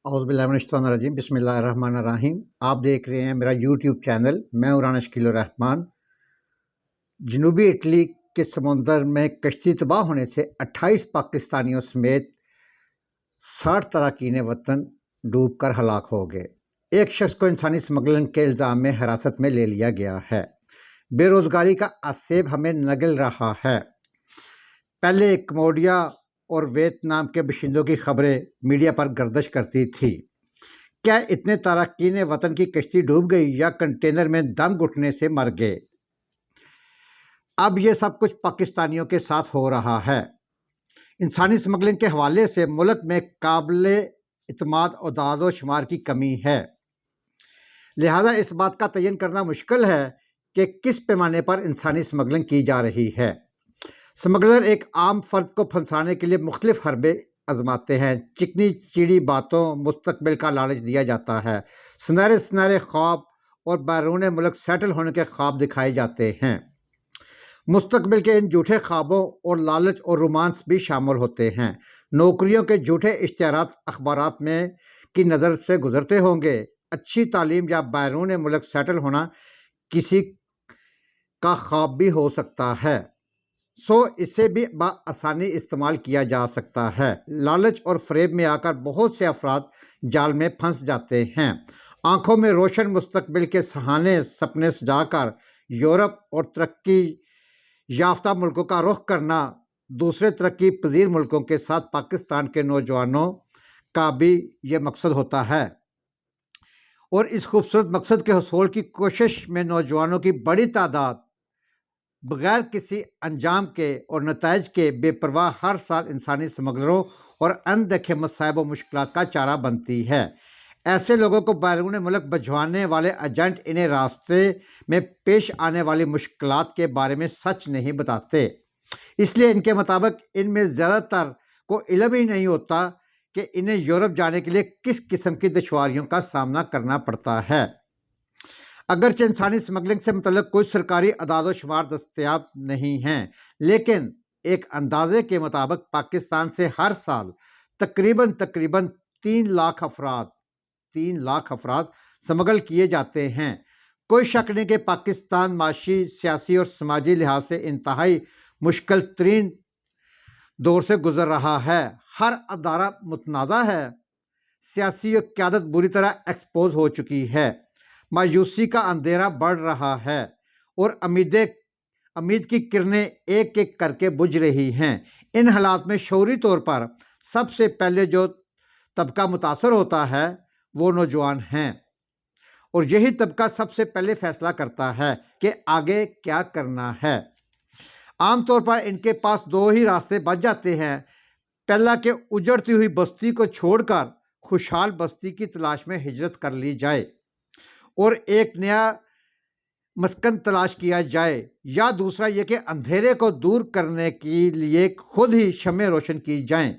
اعوذ باللہ من الشیطان الرجیم بسم اللہ الرحمن الرحیم۔ آپ دیکھ رہے ہیں میرا یوٹیوب چینل، میں عمران شکیل الرحمان۔ جنوبی اٹلی کے سمندر میں کشتی تباہ ہونے سے 28 پاکستانیوں سمیت 60 تارکین وطن ڈوب کر ہلاک ہو گئے۔ ایک شخص کو انسانی سمگلنگ کے الزام میں حراست میں لے لیا گیا ہے۔ بے روزگاری کا عذاب ہمیں نگل رہا ہے۔ پہلے کمبوڈیا اور ویتنام کے باشندوں کی خبریں میڈیا پر گردش کرتی تھی۔ کیا اتنے تارکین وطن کی کشتی ڈوب گئی یا کنٹینر میں دم گھٹنے سے مر گئے؟ اب یہ سب کچھ پاکستانیوں کے ساتھ ہو رہا ہے۔ انسانی سمگلنگ کے حوالے سے ملک میں قابل اعتماد اعداد و شمار کی کمی ہے، لہذا اس بات کا تعین کرنا مشکل ہے کہ کس پیمانے پر انسانی سمگلنگ کی جا رہی ہے۔ سمگلر ایک عام فرد کو پھنسانے کے لیے مختلف حربے آزماتے ہیں۔ چکنی چیڑی باتوں، مستقبل کا لالچ دیا جاتا ہے، سنہرے خواب اور بیرون ملک سیٹل ہونے کے خواب دکھائے جاتے ہیں۔ مستقبل کے ان جھوٹے خوابوں اور لالچ اور رومانس بھی شامل ہوتے ہیں۔ نوکریوں کے جھوٹے اشتہارات اخبارات میں کی نظر سے گزرتے ہوں گے۔ اچھی تعلیم یا بیرون ملک سیٹل ہونا کسی کا خواب بھی ہو سکتا ہے، اسے بھی بآسانی استعمال کیا جا سکتا ہے۔ لالچ اور فریب میں آ کر بہت سے افراد جال میں پھنس جاتے ہیں۔ آنکھوں میں روشن مستقبل کے سہانے سپنے سجا کر یورپ اور ترقی یافتہ ملکوں کا رخ کرنا دوسرے ترقی پذیر ملکوں کے ساتھ پاکستان کے نوجوانوں کا بھی یہ مقصد ہوتا ہے، اور اس خوبصورت مقصد کے حصول کی کوشش میں نوجوانوں کی بڑی تعداد بغیر کسی انجام کے اور نتائج کے بے پرواہ ہر سال انسانی سمگلروں اور اندیکھے مصائب و مشکلات کا چارہ بنتی ہے۔ ایسے لوگوں کو بیرون ملک بھجوانے والے ایجنٹ انہیں راستے میں پیش آنے والی مشکلات کے بارے میں سچ نہیں بتاتے، اس لیے ان کے مطابق ان میں زیادہ تر کو علم ہی نہیں ہوتا کہ انہیں یورپ جانے کے لیے کس قسم کی دشواریوں کا سامنا کرنا پڑتا ہے۔ اگرچہ انسانی سمگلنگ سے متعلق کوئی سرکاری اعداد و شمار دستیاب نہیں ہیں، لیکن ایک اندازے کے مطابق پاکستان سے ہر سال تقریباً 3 لاکھ افراد سمگل کیے جاتے ہیں۔ کوئی شک نہیں کہ پاکستان معاشی، سیاسی اور سماجی لحاظ سے انتہائی مشکل ترین دور سے گزر رہا ہے۔ ہر ادارہ متنازع ہے، سیاسی قیادت بری طرح ایکسپوز ہو چکی ہے، مایوسی کا اندھیرا بڑھ رہا ہے اور امید کی کرنیں ایک ایک کر کے بجھ رہی ہیں۔ ان حالات میں شعوری طور پر سب سے پہلے جو طبقہ متاثر ہوتا ہے وہ نوجوان ہیں، اور یہی طبقہ سب سے پہلے فیصلہ کرتا ہے کہ آگے کیا کرنا ہے۔ عام طور پر ان کے پاس 2 ہی راستے بچ جاتے ہیں، پہلا کہ اجڑتی ہوئی بستی کو چھوڑ کر خوشحال بستی کی تلاش میں ہجرت کر لی جائے اور ایک نیا مسکن تلاش کیا جائے، یا دوسرا یہ کہ اندھیرے کو دور کرنے کے لیے خود ہی شمع روشن کی جائیں،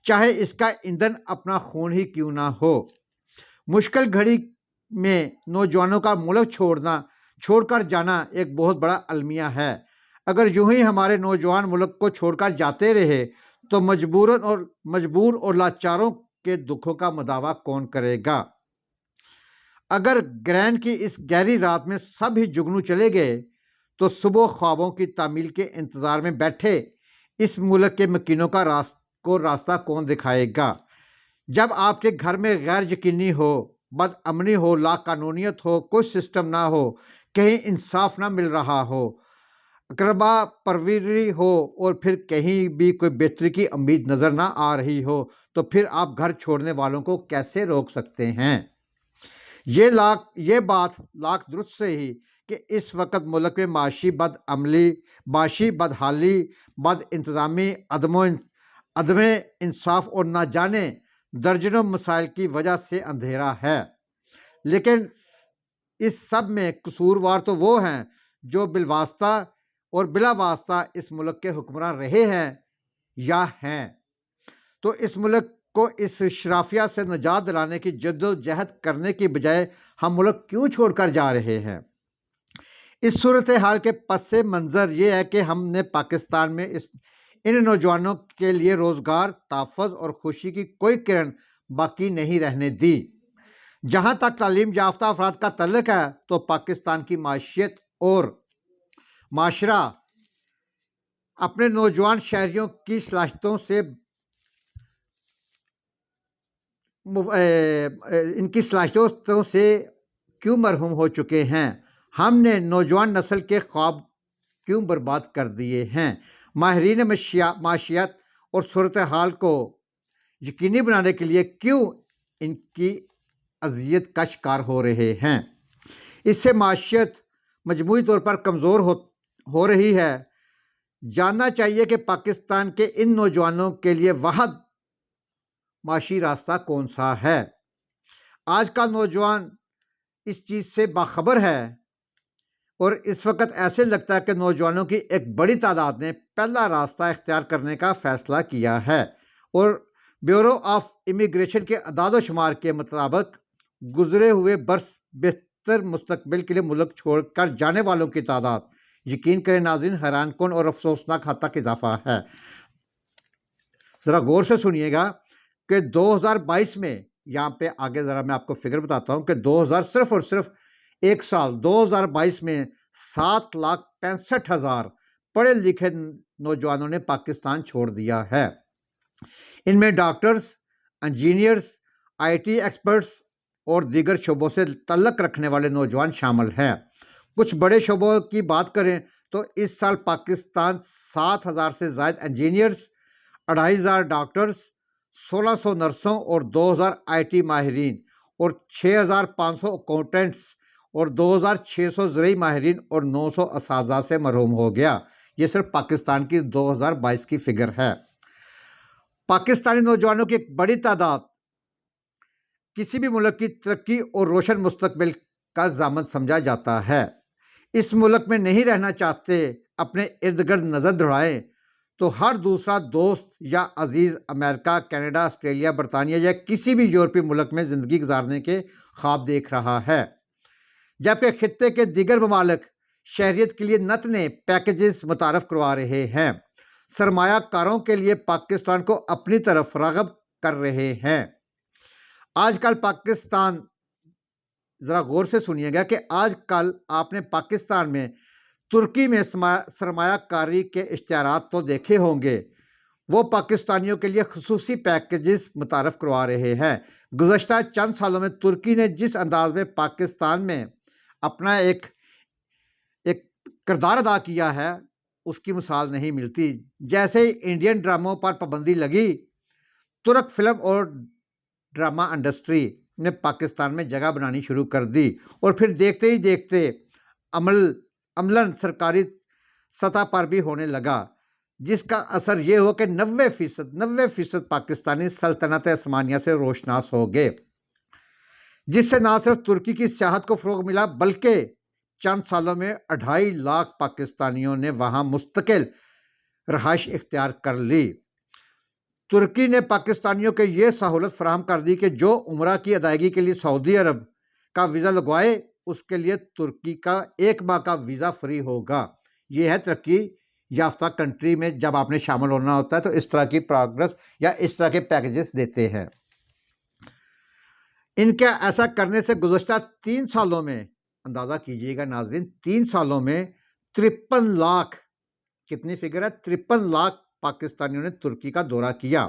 چاہے اس کا ایندھن اپنا خون ہی کیوں نہ ہو۔ مشکل گھڑی میں نوجوانوں کا ملک چھوڑ کر جانا ایک بہت بڑا المیہ ہے۔ اگر یوں ہی ہمارے نوجوان ملک کو چھوڑ کر جاتے رہے تو مجبور اور لاچاروں کے دکھوں کا مداوع کون کرے گا؟ اگر گرین کی اس گہری رات میں سب ہی جگنو چلے گئے تو صبح خوابوں کی تعمیل کے انتظار میں بیٹھے اس ملک کے مکینوں کو راستہ کون دکھائے گا؟ جب آپ کے گھر میں غیر یقینی ہو، بد امنی ہو، لا قانونیت ہو، کوئی سسٹم نہ ہو، کہیں انصاف نہ مل رہا ہو، اقربا پروری ہو اور پھر کہیں بھی کوئی بہتری کی امید نظر نہ آ رہی ہو، تو پھر آپ گھر چھوڑنے والوں کو کیسے روک سکتے ہیں؟ یہ بات لاکھ درست سے ہی کہ اس وقت ملک میں معاشی بدحالی، بد انتظامی، عدم انصاف اور نہ جانے درجنوں مسائل کی وجہ سے اندھیرا ہے، لیکن اس سب میں قصوروار تو وہ ہیں جو بالواسطہ اور بلا واسطہ اس ملک کے حکمراں رہے ہیں یا ہیں۔ تو اس ملک کو اس شرافیہ سے نجات دلانے کی جد و جہد کرنے کی بجائے ہم ملک کیوں چھوڑ کر جا رہے ہیں؟ اس صورتحال کے پس منظر یہ ہے کہ ہم نے پاکستان میں ان نوجوانوں کے لیے روزگار، تحفظ اور خوشی کی کوئی کرن باقی نہیں رہنے دی۔ جہاں تک تعلیم یافتہ افراد کا تعلق ہے تو پاکستان کی معیشت اور معاشرہ اپنے نوجوان شہریوں کی صلاحیتوں سے ان کی صلاحیتوں سے کیوں محروم ہو چکے ہیں؟ ہم نے نوجوان نسل کے خواب کیوں برباد کر دیے ہیں؟ ماہرین معاشیات اور صورتحال کو یقینی بنانے کے لیے کیوں ان کی اذیت کا شکار ہو رہے ہیں؟ اس سے معیشت مجموعی طور پر کمزور ہو رہی ہے۔ جاننا چاہیے کہ پاکستان کے ان نوجوانوں کے لیے واحد معاشی راستہ کون سا ہے۔ آج کا نوجوان اس چیز سے باخبر ہے اور اس وقت ایسے لگتا ہے کہ نوجوانوں کی ایک بڑی تعداد نے پہلا راستہ اختیار کرنے کا فیصلہ کیا ہے، اور بیورو آف امیگریشن کے اعداد و شمار کے مطابق گزرے ہوئے برس بہتر مستقبل کے لیے ملک چھوڑ کر جانے والوں کی تعداد، یقین کریں ناظرین، حیران کن اور افسوسناک حد تک اضافہ ہے۔ ذرا غور سے سنیے گا کہ 2022 میں، یہاں پہ آگے ذرا میں آپ کو فگر بتاتا ہوں کہ صرف اور صرف ایک سال 2022 میں 7,65,000 پڑھے لکھے نوجوانوں نے پاکستان چھوڑ دیا ہے۔ ان میں doctors, engineers, I T experts اور دیگر شعبوں سے تعلق رکھنے والے نوجوان شامل ہیں۔ کچھ بڑے شعبوں کی بات کریں تو اس سال پاکستان 7,000 سے زائد انجینئرز، 2,500 ڈاکٹرز، 1,600 نرسوں اور 2,000 آئی ٹی ماہرین اور 6,500 اکاؤنٹنٹس اور 2,600 زرعی ماہرین اور 900 اساتذہ سے محروم ہو گیا۔ یہ صرف پاکستان کی 2022 کی فگر ہے۔ پاکستانی نوجوانوں کی ایک بڑی تعداد کسی بھی ملک کی ترقی اور روشن مستقبل کا ضامن سمجھا جاتا ہے۔ اس ملک میں نہیں رہنا چاہتے، اپنے ارد گرد نظر دوڑائیں تو ہر دوسرا دوست یا عزیز امریکہ، کینیڈا، آسٹریلیا، برطانیہ یا کسی بھی یورپی ملک میں زندگی گزارنے کے خواب دیکھ رہا ہے، جبکہ خطے کے دیگر ممالک شہریت کے لیے نت نئے پیکیجز متعارف کروا رہے ہیں، سرمایہ کاروں کے لیے پاکستان کو اپنی طرف راغب کر رہے ہیں۔ آج کل پاکستان، ذرا غور سے سنیے گا کہ آج کل آپ نے پاکستان میں ترکی میں سرمایہ کاری کے اشتہارات تو دیکھے ہوں گے، وہ پاکستانیوں کے لیے خصوصی پیکیجز متعارف کروا رہے ہیں۔ گزشتہ چند سالوں میں ترکی نے جس انداز میں پاکستان میں اپنا ایک کردار ادا کیا ہے، اس کی مثال نہیں ملتی۔ جیسے ہی انڈین ڈراموں پر پابندی لگی، ترک فلم اور ڈرامہ انڈسٹری نے پاکستان میں جگہ بنانی شروع کر دی، اور پھر دیکھتے ہی دیکھتے عملاً سرکاری سطح پر بھی ہونے لگا، جس کا اثر یہ ہو کہ 90% پاکستانی سلطنت عثمانیہ سے روشناس ہو گئے، جس سے نہ صرف ترکی کی سیاحت کو فروغ ملا بلکہ چند سالوں میں 2.5 لاکھ پاکستانیوں نے وہاں مستقل رہائش اختیار کر لی۔ ترکی نے پاکستانیوں کو یہ سہولت فراہم کر دی کہ جو عمرہ کی ادائیگی کے لیے سعودی عرب کا ویزا لگوائے، اس کے لیے ترکی کا 1 ماہ کا ویزا فری ہوگا۔ یہ ہے ترقی یافتہ کنٹری میں جب آپ نے شامل ہونا ہوتا ہے تو اس طرح کی پروگرس یا اس طرح کے پیکیجز دیتے ہیں۔ ان کے ایسا کرنے سے گزشتہ 3 سالوں میں، اندازہ کیجئے گا ناظرین، 3 سالوں میں 53 لاکھ، کتنی فگر ہے؟ 53 لاکھ پاکستانیوں نے ترکی کا دورہ کیا۔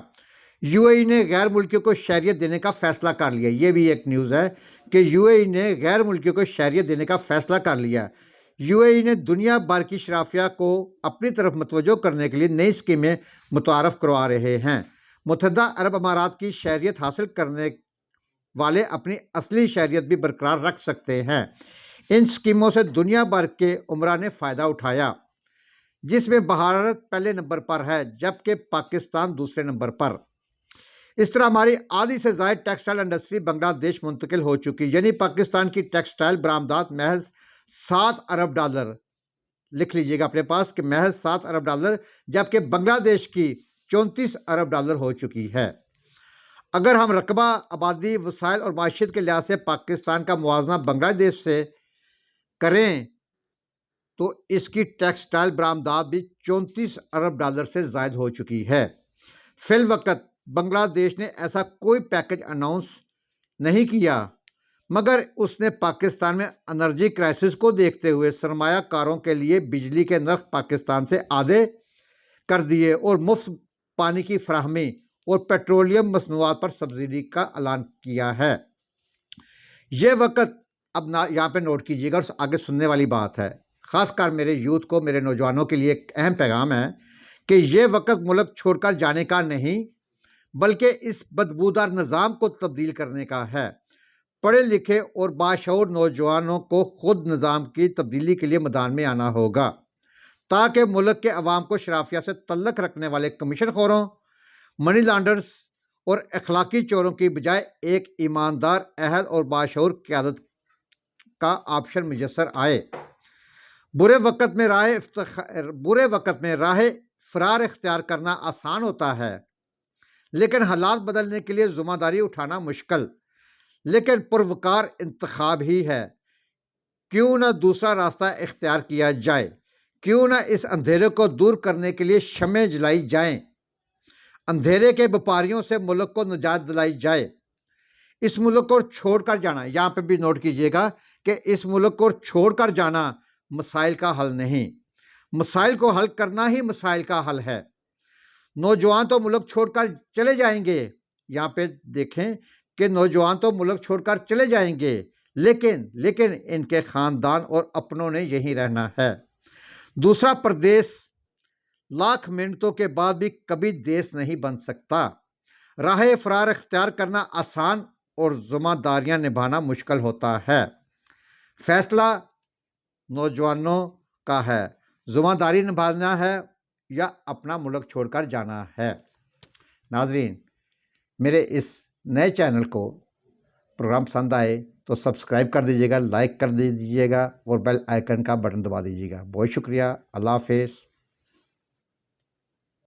یو اے ای نے غیر ملکیوں کو شہریت دینے کا فیصلہ کر لیا۔ یہ بھی ایک نیوز ہے کہ یو اے ای نے غیر ملکیوں کو شہریت دینے کا فیصلہ کر لیا۔ یو اے ای نے دنیا بھر کی شرافیہ کو اپنی طرف متوجہ کرنے کے لیے نئی اسکیمیں متعارف کروا رہے ہیں۔ متحدہ عرب امارات کی شہریت حاصل کرنے والے اپنی اصلی شہریت بھی برقرار رکھ سکتے ہیں۔ ان اسکیموں سے دنیا بھر کے عمرہ نے فائدہ اٹھایا، جس میں بھارت پہلے نمبر پر ہے جبکہ پاکستان دوسرے نمبر پر۔ اس طرح ہماری آدھی سے زائد ٹیکسٹائل انڈسٹری بنگلہ دیش منتقل ہو چکی، یعنی پاکستان کی ٹیکسٹائل برآمدات محض $7 ارب، لکھ لیجئے گا اپنے پاس کہ محض $7 ارب، جبکہ بنگلہ دیش کی $34 ارب ہو چکی ہے۔ اگر ہم رقبہ، آبادی، وسائل اور معیشت کے لحاظ سے پاکستان کا موازنہ بنگلہ دیش سے کریں تو اس کی ٹیکسٹائل برآمدات بھی $34 ارب سے زائد ہو چکی ہے۔ فی الوقت بنگلہ دیش نے ایسا کوئی پیکج اناؤنس نہیں کیا، مگر اس نے پاکستان میں انرجی کرائسس کو دیکھتے ہوئے سرمایہ کاروں کے لیے بجلی کے نرخ پاکستان سے آدھے کر دیے اور مفت پانی کی فراہمی اور پیٹرولیم مصنوعات پر سبسڈی کا اعلان کیا ہے۔ یہ وقت، اب یہاں پہ نوٹ کیجیے گا اور آگے سننے والی بات ہے، خاص کر میرے یوتھ کو، میرے نوجوانوں کے لیے ایک اہم پیغام ہے کہ یہ وقت ملک چھوڑ کر جانے کا نہیں بلکہ اس بدبودار نظام کو تبدیل کرنے کا ہے۔ پڑھے لکھے اور باشعور نوجوانوں کو خود نظام کی تبدیلی کے لیے میدان میں آنا ہوگا تاکہ ملک کے عوام کو شرافیہ سے تعلق رکھنے والے کمیشن خوروں، منی لانڈرز اور اخلاقی چوروں کی بجائے ایک ایماندار، اہل اور باشعور قیادت کا آپشن میسر آئے۔ برے وقت میں راہ فرار اختیار کرنا آسان ہوتا ہے، لیکن حالات بدلنے کے لیے ذمہ داری اٹھانا مشکل، لیکن پروکار انتخاب ہی ہے۔ کیوں نہ دوسرا راستہ اختیار کیا جائے؟ کیوں نہ اس اندھیرے کو دور کرنے کے لیے شمعیں جلائی جائیں؟ اندھیرے کے بپاریوں سے ملک کو نجات دلائی جائے۔ اس ملک کو چھوڑ کر جانا، یہاں پہ بھی نوٹ کیجیے گا کہ اس ملک کو چھوڑ کر جانا مسائل کا حل نہیں، مسائل کو حل کرنا ہی مسائل کا حل ہے۔ نوجوان تو ملک چھوڑ کر چلے جائیں گے، یہاں پہ دیکھیں کہ نوجوان تو ملک چھوڑ کر چلے جائیں گے، لیکن ان کے خاندان اور اپنوں نے یہیں رہنا ہے۔ دوسرا پردیس لاکھ منٹوں کے بعد بھی کبھی دیس نہیں بن سکتا۔ راہ فرار اختیار کرنا آسان اور ذمہ داریاں نبھانا مشکل ہوتا ہے۔ فیصلہ نوجوانوں کا ہے، ذمہ داری نبھانا ہے یا اپنا ملک چھوڑ کر جانا ہے۔ ناظرین، میرے اس نئے چینل کو پروگرام پسند آئے تو سبسکرائب کر دیجیے گا، لائک کر دیجیے گا اور بیل آئیکن کا بٹن دبا دیجیے گا۔ بہت شکریہ، اللہ حافظ۔